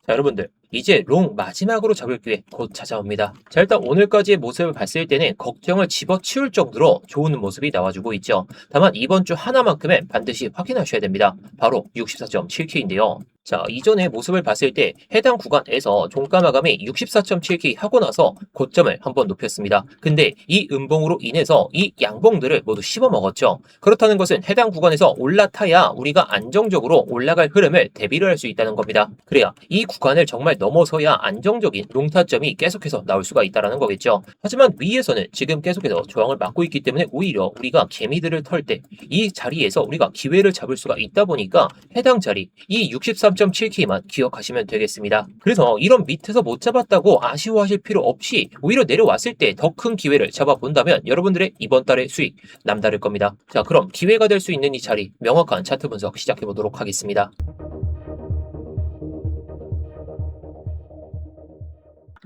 자, 여러분들, 이제 롱 마지막으로 잡을 기회 곧 찾아옵니다. 자, 일단 오늘까지의 모습을 봤을 때는 걱정을 집어치울 정도로 좋은 모습이 나와주고 있죠. 다만 이번 주 하나만큼은 반드시 확인하셔야 됩니다. 바로 64.7K인데요. 자, 이전의 모습을 봤을 때 해당 구간에서 종가 마감이 64.7K 하고 나서 고점을 한번 높였습니다. 근데 이 음봉으로 인해서 이 양봉들을 모두 씹어 먹었죠. 그렇다는 것은 해당 구간에서 올라타야 우리가 안정적으로 올라갈 흐름을 대비를 할 수 있다는 겁니다. 그래야 이 구간을 정말 넘어서야 안정적인 롱타점이 계속해서 나올 수가 있다는 거겠죠. 하지만 위에서는 지금 계속해서 저항을 막고 있기 때문에 오히려 우리가 개미들을 털 때 이 자리에서 우리가 기회를 잡을 수가 있다 보니까 해당 자리 이 63.7K만 기억하시면 되겠습니다. 그래서 이런 밑에서 못 잡았다고 아쉬워하실 필요 없이 오히려 내려왔을 때 더 큰 기회를 잡아본다면 여러분들의 이번 달의 수익 남다를 겁니다. 자, 그럼 기회가 될 수 있는 이 자리 명확한 차트 분석 시작해 보도록 하겠습니다.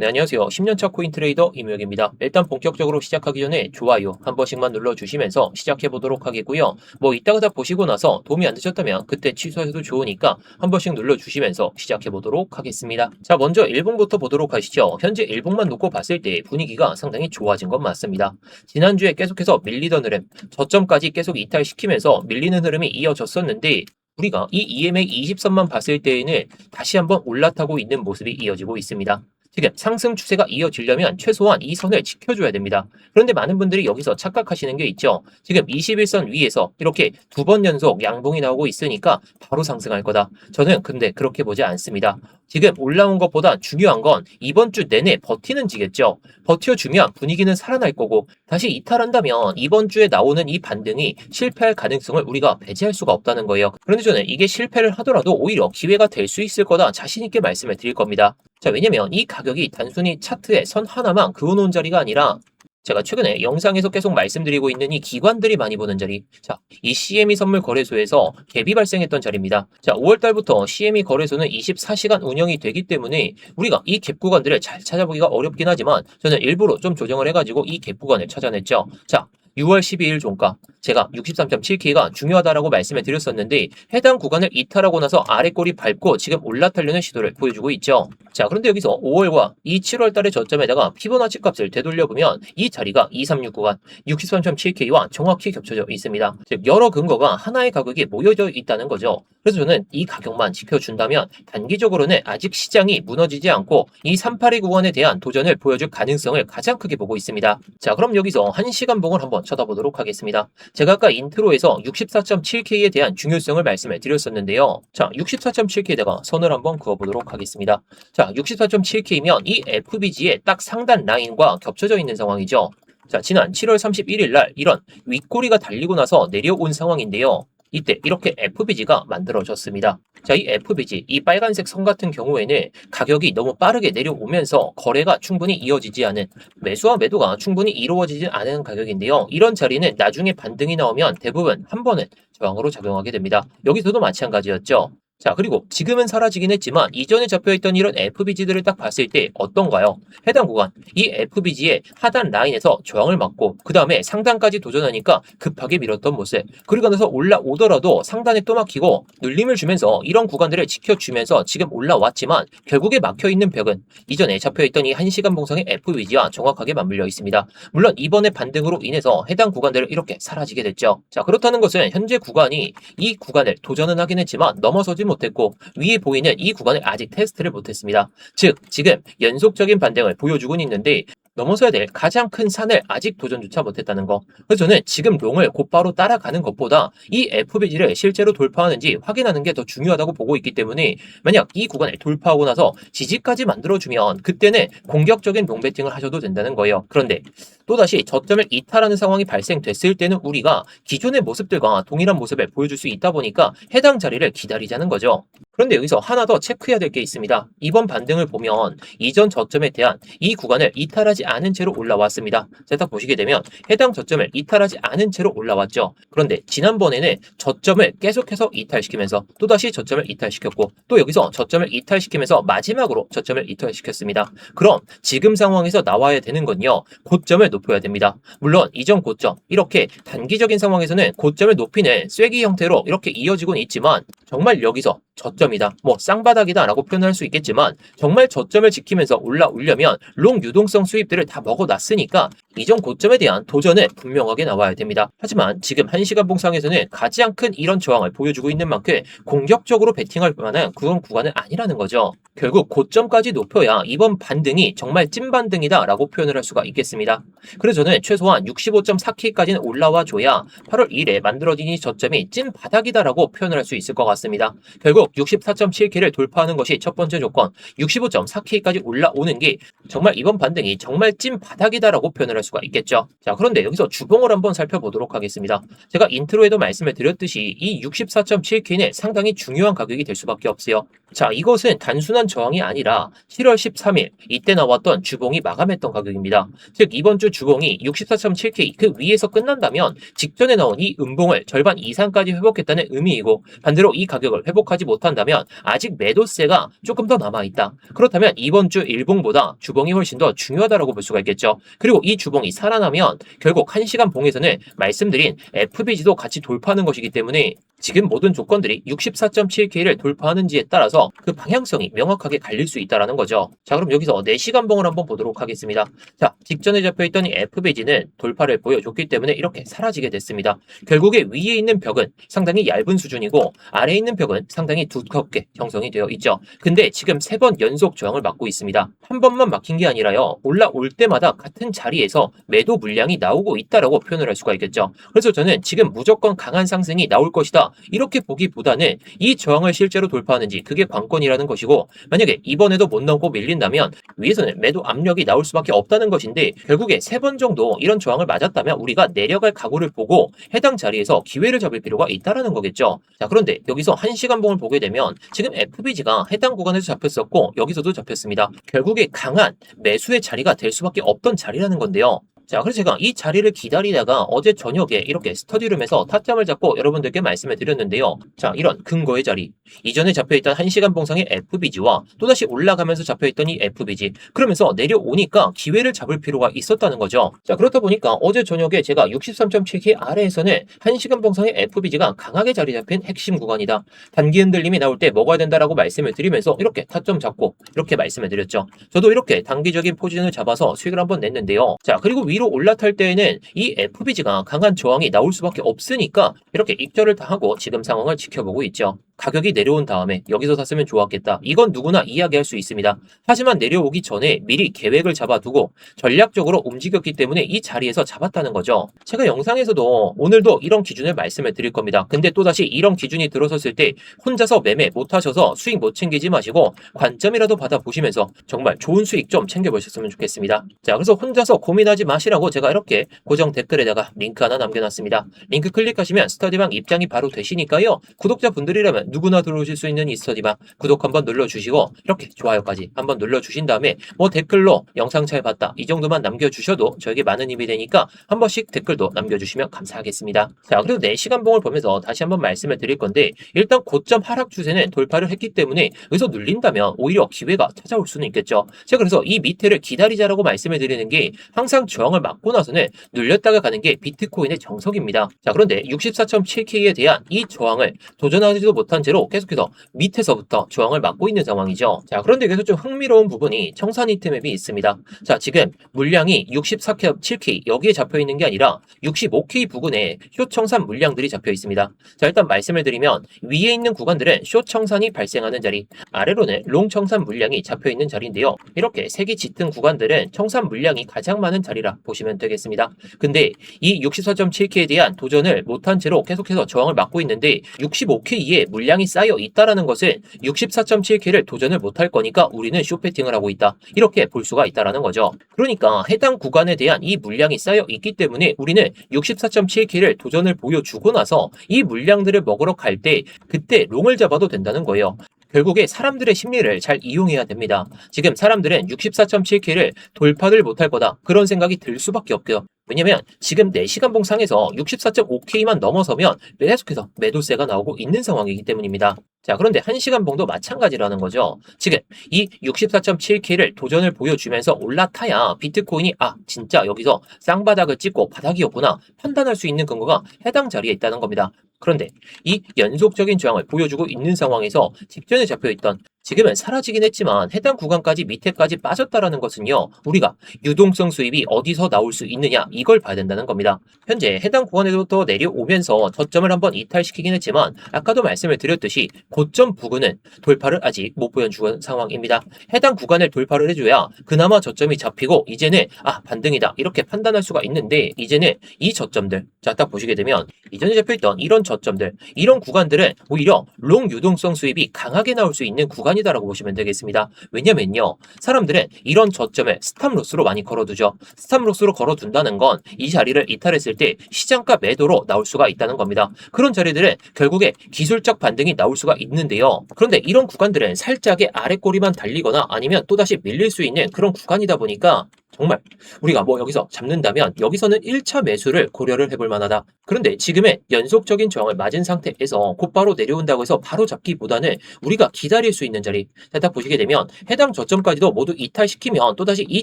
네, 안녕하세요. 10년차 코인 트레이더 이무혁입니다. 일단 본격적으로 시작하기 전에 좋아요 한 번씩만 눌러주시면서 시작해 보도록 하겠고요. 뭐 이따가 다 보시고 나서 도움이 안 되셨다면 그때 취소해도 좋으니까 한 번씩 눌러주시면서 시작해 보도록 하겠습니다. 자, 먼저 일봉부터 보도록 하시죠. 현재 일봉만 놓고 봤을 때 분위기가 상당히 좋아진 건 맞습니다. 지난주에 계속해서 밀리던 흐름, 저점까지 계속 이탈시키면서 밀리는 흐름이 이어졌었는데 우리가 이 EMA 20선만 봤을 때에는 다시 한번 올라타고 있는 모습이 이어지고 있습니다. 지금 상승 추세가 이어지려면 최소한 이 선을 지켜줘야 됩니다. 그런데 많은 분들이 여기서 착각하시는 게 있죠. 지금 21선 위에서 이렇게 두 번 연속 양봉이 나오고 있으니까 바로 상승할 거다. 저는 근데 그렇게 보지 않습니다. 지금 올라온 것보다 중요한 건 이번 주 내내 버티는지겠죠. 버텨주면 분위기는 살아날 거고 다시 이탈한다면 이번 주에 나오는 이 반등이 실패할 가능성을 우리가 배제할 수가 없다는 거예요. 그런데 저는 이게 실패를 하더라도 오히려 기회가 될 수 있을 거다 자신 있게 말씀을 드릴 겁니다. 자, 왜냐면 이 가격이 단순히 차트에 선 하나만 그어놓은 자리가 아니라 제가 최근에 영상에서 계속 말씀드리고 있는 이 기관들이 많이 보는 자리. 자, 이 CME 선물 거래소에서 갭이 발생했던 자리입니다. 자, 5월 달부터 CME 거래소는 24시간 운영이 되기 때문에 우리가 이 갭 구간들을 잘 찾아보기가 어렵긴 하지만 저는 일부러 좀 조정을 해가지고 이 갭 구간을 찾아냈죠. 자, 6월 12일 종가 제가 63.7K가 중요하다라고 말씀을 드렸었는데 해당 구간을 이탈하고 나서 아래 꼬리 밟고 지금 올라타려는 시도를 보여주고 있죠. 자, 그런데 여기서 5월과 이 7월 달의 저점에다가 피보나치 값을 되돌려보면 이 자리가 236 구간 63.7K와 정확히 겹쳐져 있습니다. 즉 여러 근거가 하나의 가격에 모여져 있다는 거죠. 그래서 저는 이 가격만 지켜준다면 단기적으로는 아직 시장이 무너지지 않고 이 382 구간에 대한 도전을 보여줄 가능성을 가장 크게 보고 있습니다. 자, 그럼 여기서 1시간 봉을 한번 쳐다보도록 하겠습니다. 제가 아까 인트로에서 64.7K에 대한 중요성을 말씀을 드렸었는데요. 자, 64.7K에다가 선을 한번 그어보도록 하겠습니다. 자, 64.7K면 이 FBG의 딱 상단 라인과 겹쳐져 있는 상황이죠. 자, 지난 7월 31일 날 이런 윗꼬리가 달리고 나서 내려온 상황인데요. 이때 이렇게 FBG가 만들어졌습니다. 자, 이 FBG, 이 빨간색 선 같은 경우에는 가격이 너무 빠르게 내려오면서 거래가 충분히 이어지지 않은 매수와 매도가 충분히 이루어지지 않은 가격인데요. 이런 자리는 나중에 반등이 나오면 대부분 한 번은 저항으로 작용하게 됩니다. 여기서도 마찬가지였죠. 자, 그리고 지금은 사라지긴 했지만 이전에 잡혀있던 이런 FBG들을 딱 봤을 때 어떤가요? 해당 구간, 이 FBG의 하단 라인에서 저항을 맞고 그 다음에 상단까지 도전하니까 급하게 밀었던 모습. 그리고 나서 올라오더라도 상단에 또 막히고 눌림을 주면서 이런 구간들을 지켜주면서 지금 올라왔지만 결국에 막혀있는 벽은 이전에 잡혀있던 이 1시간 봉상의 FBG와 정확하게 맞물려 있습니다. 물론 이번에 반등으로 인해서 해당 구간들을 이렇게 사라지게 됐죠. 자, 그렇다는 것은 현재 구간이 이 구간을 도전은 하긴 했지만 넘어서지 못했고 위에 보이는 이 구간을 아직 테스트를 못했습니다. 즉 지금 연속적인 반등을 보여주고 있는데 넘어서야 될 가장 큰 산을 아직 도전조차 못했다는 거. 그래서 저는 지금 롱을 곧바로 따라가는 것보다 이 FBG를 실제로 돌파하는지 확인하는 게 더 중요하다고 보고 있기 때문에 만약 이 구간을 돌파하고 나서 지지까지 만들어주면 그때는 공격적인 롱 배팅을 하셔도 된다는 거예요. 그런데 또다시 저점을 이탈하는 상황이 발생됐을 때는 우리가 기존의 모습들과 동일한 모습을 보여줄 수 있다 보니까 해당 자리를 기다리자는 거죠. 그런데 여기서 하나 더 체크해야 될 게 있습니다. 이번 반등을 보면 이전 저점에 대한 이 구간을 이탈하지 않은 채로 올라왔습니다. 자, 딱 보시게 되면 해당 저점을 이탈하지 않은 채로 올라왔죠. 그런데 지난번에는 저점을 계속해서 이탈시키면서 또다시 저점을 이탈시켰고 또 여기서 저점을 이탈시키면서 마지막으로 저점을 이탈시켰습니다. 그럼 지금 상황에서 나와야 되는 건요. 고점을 높여야 됩니다. 물론 이전 고점 이렇게 단기적인 상황에서는 고점을 높이는 쐐기 형태로 이렇게 이어지고는 있지만 정말 여기서 저점 저점이다, 쌍바닥이다 라고 표현할 수 있겠지만 정말 저점을 지키면서 올라오려면 롱 유동성 수입들을 다 먹어놨으니까 이전 고점에 대한 도전은 분명하게 나와야 됩니다. 하지만 지금 1시간 봉상에서는 가장 큰 이런 저항을 보여주고 있는 만큼 공격적으로 베팅할 만한 그런 구간은 아니라는 거죠. 결국 고점까지 높여야 이번 반등이 정말 찐 반등이다 라고 표현을 할 수가 있겠습니다. 그래서 저는 최소한 65.4K까지는 올라와 줘야 8월 2일에 만들어진 이 저점이 찐 바닥이다 라고 표현을 할 수 있을 것 같습니다. 결국 64.7K를 돌파하는 것이 첫 번째 조건, 65.4K까지 올라오는 게 정말 이번 반등이 정말 찐 바닥이다 라고 표현을 할 수가 있겠죠. 자, 그런데 여기서 주봉을 한번 살펴보도록 하겠습니다. 제가 인트로에도 말씀을 드렸듯이 이 64.7K는 상당히 중요한 가격이 될 수밖에 없어요. 자, 이것은 단순한 저항이 아니라 7월 13일 이때 나왔던 주봉이 마감했던 가격입니다. 즉 이번 주 주봉이 64.7K 그 위에서 끝난다면 직전에 나온 이 음봉을 절반 이상까지 회복했다는 의미이고, 반대로 이 가격을 회복하지 못한다면 아직 매도세가 조금 더 남아있다. 그렇다면 이번 주 일봉보다 주봉이 훨씬 더 중요하다고 볼 수가 있겠죠. 그리고 이 주봉이 살아나면 결국 1시간 봉에서는 말씀드린 FBG도 같이 돌파하는 것이기 때문에 지금 모든 조건들이 64.7K를 돌파하는지에 따라서 그 방향성이 명확하게 갈릴 수 있다는 거죠. 자, 그럼 여기서 4시간 봉을 한번 보도록 하겠습니다. 자, 직전에 잡혀있던 이 FBG는 돌파를 보여줬기 때문에 이렇게 사라지게 됐습니다. 결국에 위에 있는 벽은 상당히 얇은 수준이고 아래에 있는 벽은 상당히 두껍게 형성이 되어 있죠. 근데 지금 3번 연속 저항을 막고 있습니다. 한 번만 막힌 게 아니라요, 올라올 때마다 같은 자리에서 매도 물량이 나오고 있다라고 표현을 할 수가 있겠죠. 그래서 저는 지금 무조건 강한 상승이 나올 것이다 이렇게 보기보다는 이 저항을 실제로 돌파하는지 그게 관건이라는 것이고, 만약에 이번에도 못 넘고 밀린다면 위에서는 매도 압력이 나올 수밖에 없다는 것인데, 결국에 3번 정도 이런 저항을 맞았다면 우리가 내려갈 각오를 보고 해당 자리에서 기회를 잡을 필요가 있다라는 거겠죠. 자, 그런데 여기서 1시간 봉을 보게 되면 지금 FBG가 해당 구간에서 잡혔었고 여기서도 잡혔습니다. 결국에 강한 매수의 자리가 될 수밖에 없던 자리라는 건데요. 자, 그래서 제가 이 자리를 기다리다가 어제 저녁에 이렇게 스터디룸에서 타점을 잡고 여러분들께 말씀을 드렸는데요. 자, 이런 근거의 자리, 이전에 잡혀있던 1시간 봉상의 FBG와 또다시 올라가면서 잡혀있던 이 FBG, 그러면서 내려오니까 기회를 잡을 필요가 있었다는 거죠. 자, 그렇다 보니까 어제 저녁에 제가 63.7K 아래에서는 1시간 봉상의 FBG가 강하게 자리 잡힌 핵심 구간이다, 단기 흔들림이 나올 때 먹어야 된다라고 말씀을 드리면서 이렇게 타점 잡고 이렇게 말씀을 드렸죠. 저도 이렇게 단기적인 포지션을 잡아서 수익을 한번 냈는데요. 자, 그리고 위로 올라탈 때에는 이 FBG가 강한 저항이 나올 수밖에 없으니까 이렇게 익절을 다 하고 지금 상황을 지켜보고 있죠. 가격이 내려온 다음에 여기서 샀으면 좋았겠다, 이건 누구나 이야기할 수 있습니다. 하지만 내려오기 전에 미리 계획을 잡아두고 전략적으로 움직였기 때문에 이 자리에서 잡았다는 거죠. 제가 영상에서도 오늘도 이런 기준을 말씀을 드릴 겁니다. 근데 또다시 이런 기준이 들어섰을 때 혼자서 매매 못하셔서 수익 못 챙기지 마시고 관점이라도 받아보시면서 정말 좋은 수익 좀 챙겨보셨으면 좋겠습니다. 자, 그래서 혼자서 고민하지 마시라고 제가 이렇게 고정 댓글에다가 링크 하나 남겨놨습니다. 링크 클릭하시면 스터디방 입장이 바로 되시니까요, 구독자분들이라면 누구나 들어오실 수 있는 이 스터디방 구독 한번 눌러주시고 이렇게 좋아요까지 한번 눌러주신 다음에 댓글로 영상 잘 봤다 이 정도만 남겨주셔도 저에게 많은 힘이 되니까 한 번씩 댓글도 남겨주시면 감사하겠습니다. 자, 그리고 4시간 봉을 보면서 다시 한번 말씀을 드릴 건데, 일단 고점 하락 추세는 돌파를 했기 때문에 여기서 눌린다면 오히려 기회가 찾아올 수는 있겠죠. 제가 그래서 이 밑에를 기다리자라고 말씀을 드리는 게, 항상 저항을 맞고 나서는 눌렸다가 가는 게 비트코인의 정석입니다. 자, 그런데 64.7K에 대한 이 저항을 도전하지도 못한 채로 계속해서 밑에서부터 저항을 막고 있는 상황이죠. 자, 그런데 여기서 좀 흥미로운 부분이 청산 히트맵이 있습니다. 자, 지금 물량이 64.7K 여기에 잡혀 있는 게 아니라 65K 부근에 숏 청산 물량들이 잡혀 있습니다. 자, 일단 말씀을 드리면 위에 있는 구간들은 숏 청산이 발생하는 자리, 아래로는 롱 청산 물량이 잡혀 있는 자리인데요. 이렇게 색이 짙은 구간들은 청산 물량이 가장 많은 자리라 보시면 되겠습니다. 근데 이 64.7K에 대한 도전을 못한 채로 계속해서 저항을 막고 있는데, 65K에 물량이 쌓여 있다라는 것은 64.7K를 도전을 못할 거니까 우리는 숏배팅을 하고 있다, 이렇게 볼 수가 있다라는 거죠. 그러니까 해당 구간에 대한 이 물량이 쌓여 있기 때문에 우리는 64.7K를 도전을 보여주고 나서 이 물량들을 먹으러 갈 때 그때 롱을 잡아도 된다는 거예요. 결국에 사람들의 심리를 잘 이용해야 됩니다. 지금 사람들은 64.7K를 돌파를 못할 거다, 그런 생각이 들 수밖에 없고요. 왜냐면 지금 4시간 봉상에서 64.5K만 넘어서면 계속해서 매도세가 나오고 있는 상황이기 때문입니다. 자, 그런데 1시간봉도 마찬가지라는 거죠. 지금 이 64.7K를 도전을 보여주면서 올라타야 비트코인이 진짜 여기서 쌍바닥을 찍고 바닥이었구나 판단할 수 있는 근거가 해당 자리에 있다는 겁니다. 그런데 이 연속적인 저항을 보여주고 있는 상황에서 직전에 잡혀있던 지금은 사라지긴 했지만 해당 구간까지 밑에까지 빠졌다라는 것은요, 우리가 유동성 수입이 어디서 나올 수 있느냐 이걸 봐야 된다는 겁니다. 현재 해당 구간에서부터 내려오면서 저점을 한번 이탈시키긴 했지만 아까도 말씀을 드렸듯이 고점 부근은 돌파를 아직 못 보여준 상황입니다. 해당 구간을 돌파를 해줘야 그나마 저점이 잡히고 이제는 반등이다 이렇게 판단할 수가 있는데, 이제는 이 저점들 자 딱 보시게 되면 이전에 잡혀있던 이런 저점들, 이런 구간들은 오히려 롱 유동성 수입이 강하게 나올 수 있는 구간이다라고 보시면 되겠습니다. 왜냐면요, 사람들은 이런 저점을 스탑로스로 많이 걸어두죠. 스탑로스로 걸어둔다는 건 이 자리를 이탈했을 때 시장가 매도로 나올 수가 있다는 겁니다. 그런 자리들은 결국에 기술적 반등이 나올 수가 있는데요. 그런데 이런 구간들은 살짝의 아랫꼬리만 달리거나 아니면 또다시 밀릴 수 있는 그런 구간이다 보니까 정말 우리가 여기서 잡는다면 여기서는 1차 매수를 고려를 해볼 만하다. 그런데 지금의 연속적인 저항을 맞은 상태에서 곧바로 내려온다고 해서 바로 잡기보다는 우리가 기다릴 수 있는 자리, 딱 보시게 되면 해당 저점까지도 모두 이탈시키면 또다시 이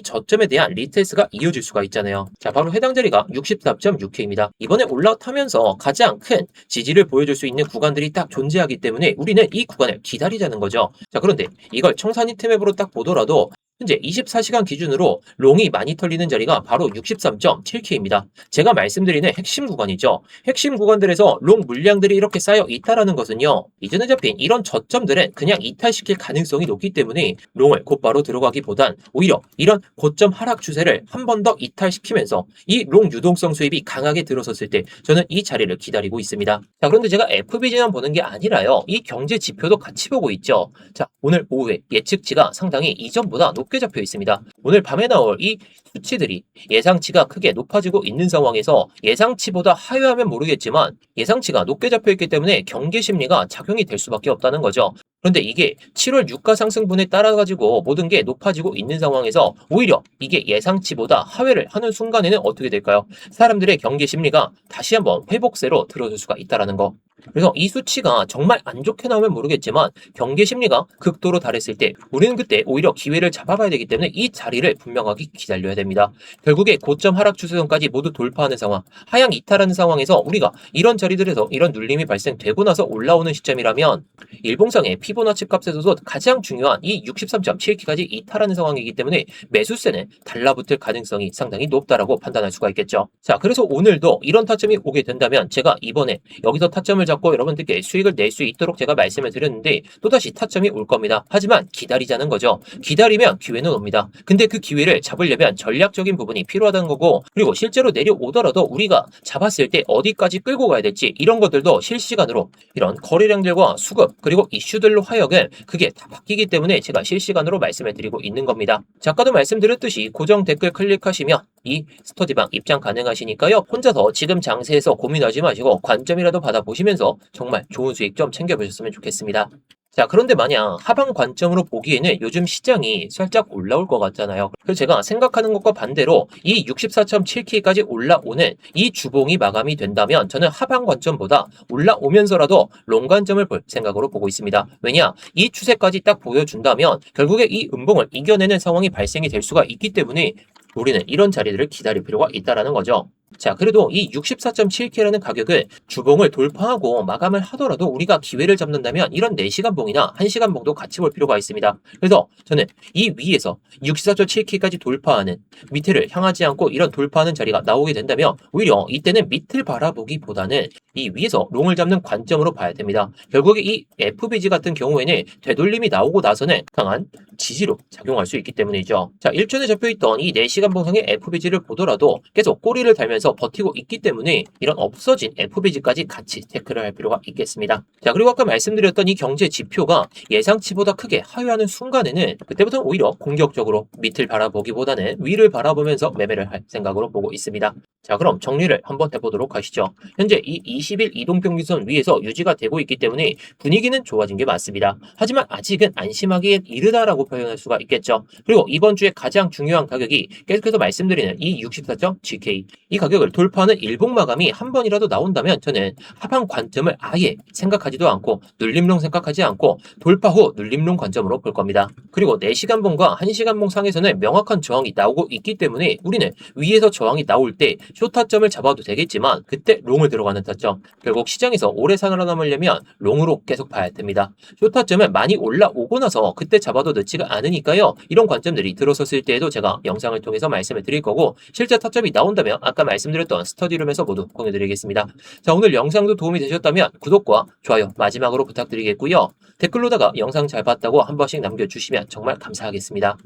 저점에 대한 리테스트가 이어질 수가 있잖아요. 자, 바로 해당 자리가 64.6K입니다. 이번에 올라타면서 가장 큰 지지를 보여줄 수 있는 구간들이 딱 존재하기 때문에 우리는 이 구간을 기다리자는 거죠. 자, 그런데 이걸 청산 히트맵으로 딱 보더라도 현재 24시간 기준으로 롱이 많이 털리는 자리가 바로 63.7K입니다. 제가 말씀드리는 핵심 구간이죠. 핵심 구간들에서 롱 물량들이 이렇게 쌓여 있다라는 것은요, 이전에 잡힌 이런 저점들은 그냥 이탈시킬 가능성이 높기 때문에 롱을 곧바로 들어가기보단 오히려 이런 고점 하락 추세를 한 번 더 이탈시키면서 이 롱 유동성 수입이 강하게 들어섰을 때 저는 이 자리를 기다리고 있습니다. 자, 그런데 제가 FBG만 보는 게 아니라요, 이 경제 지표도 같이 보고 있죠. 자, 오늘 오후에 예측치가 상당히 이전보다 높게 잡혀 있습니다. 오늘 밤에 나올 이 수치들이 예상치가 크게 높아지고 있는 상황에서 예상치보다 하회하면 모르겠지만 예상치가 높게 잡혀 있기 때문에 경계 심리가 작용이 될 수밖에 없다는 거죠. 그런데 이게 7월 유가 상승분에 따라 가지고 모든 게 높아지고 있는 상황에서 오히려 이게 예상치보다 하회를 하는 순간에는 어떻게 될까요? 사람들의 경계 심리가 다시 한번 회복세로 들어설 수가 있다라는 거. 그래서 이 수치가 정말 안 좋게 나오면 모르겠지만 경계 심리가 극도로 달했을 때 우리는 그때 오히려 기회를 잡아봐야 되기 때문에 이 자리를 분명하게 기다려야 됩니다. 결국에 고점 하락 추세선까지 모두 돌파하는 상황, 하향 이탈하는 상황에서 우리가 이런 자리들에서 이런 눌림이 발생되고 나서 올라오는 시점이라면 일봉상의 피보나치 값에서도 가장 중요한 이 63.7K까지 이탈하는 상황이기 때문에 매수세는 달라붙을 가능성이 상당히 높다라고 판단할 수가 있겠죠. 자, 그래서 오늘도 이런 타점이 오게 된다면 제가 이번에 여기서 타점을 잡고 여러분들께 수익을 낼 수 있도록 제가 말씀을 드렸는데 또다시 타점이 올 겁니다. 하지만 기다리자는 거죠. 기다리면 기회는 옵니다. 근데 그 기회를 잡으려면 전략적인 부분이 필요하다는 거고, 그리고 실제로 내려오더라도 우리가 잡았을 때 어디까지 끌고 가야 될지 이런 것들도 실시간으로 이런 거래량들과 수급 그리고 이슈들로 하여금 그게 다 바뀌기 때문에 제가 실시간으로 말씀을 드리고 있는 겁니다. 자, 아까도 말씀드렸듯이 고정 댓글 클릭하시면 이 스터디방 입장 가능하시니까요. 혼자서 지금 장세에서 고민하지 마시고 관점이라도 받아보시면서 정말 좋은 수익 좀 챙겨보셨으면 좋겠습니다. 자, 그런데 만약 하방 관점으로 보기에는 요즘 시장이 살짝 올라올 것 같잖아요. 그래서 제가 생각하는 것과 반대로 이 64.7K까지 올라오는 이 주봉이 마감이 된다면 저는 하방 관점보다 올라오면서라도 롱 관점을 볼 생각으로 보고 있습니다. 왜냐? 이 추세까지 딱 보여준다면 결국에 이 음봉을 이겨내는 상황이 발생이 될 수가 있기 때문에 우리는 이런 자리들을 기다릴 필요가 있다는 거죠. 자, 그래도 이 64.7K라는 가격을 주봉을 돌파하고 마감을 하더라도 우리가 기회를 잡는다면 이런 4시간 봉이나 1시간 봉도 같이 볼 필요가 있습니다. 그래서 저는 이 위에서 64.7K까지 돌파하는 밑을 향하지 않고 이런 돌파하는 자리가 나오게 된다면 오히려 이때는 밑을 바라보기보다는 이 위에서 롱을 잡는 관점으로 봐야 됩니다. 결국에 이 FBG 같은 경우에는 되돌림이 나오고 나서는 강한 지지로 작용할 수 있기 때문이죠. 자, 일전에 잡혀있던 이 4시간 봉상의 FBG를 보더라도 계속 꼬리를 달면서 버티고 있기 때문에 이런 없어진 FBG까지 같이 체크를 할 필요가 있겠습니다. 자, 그리고 아까 말씀드렸던 이 경제 지표가 예상치보다 크게 하회하는 순간에는 그때부터 오히려 공격적으로 밑을 바라보기보다는 위를 바라보면서 매매를 할 생각으로 보고 있습니다. 자, 그럼 정리를 한번 해보도록 하시죠. 현재 이 20일 이동평균선 위에서 유지가 되고 있기 때문에 분위기는 좋아진 게 맞습니다. 하지만 아직은 안심하기엔 이르다라고 표현할 수가 있겠죠. 그리고 이번 주에 가장 중요한 가격이 계속해서 말씀드리는 이 64.7K 이 가격 가격을 돌파하는 일봉 마감이 한 번이라도 나온다면 저는 하방 관점을 아예 생각하지도 않고 눌림롱 생각하지 않고 돌파 후 눌림롱 관점으로 볼 겁니다. 그리고 4시간봉과 1시간봉 상에서는 명확한 저항이 나오고 있기 때문에 우리는 위에서 저항이 나올 때 쇼타점을 잡아도 되겠지만 그때 롱을 들어가는 타점. 결국 시장에서 오래 살아남으려면 롱으로 계속 봐야 됩니다. 쇼타점은 많이 올라오고 나서 그때 잡아도 늦지가 않으니까요. 이런 관점들이 들어섰을 때에도 제가 영상을 통해서 말씀을 드릴 거고 실제 타점이 나온다면 아까 말씀드렸던 스터디룸에서 모두 공유드리겠습니다. 자, 오늘 영상도 도움이 되셨다면 구독과 좋아요 마지막으로 부탁드리겠고요. 댓글로다가 영상 잘 봤다고 한 번씩 남겨주시면 정말 감사하겠습니다.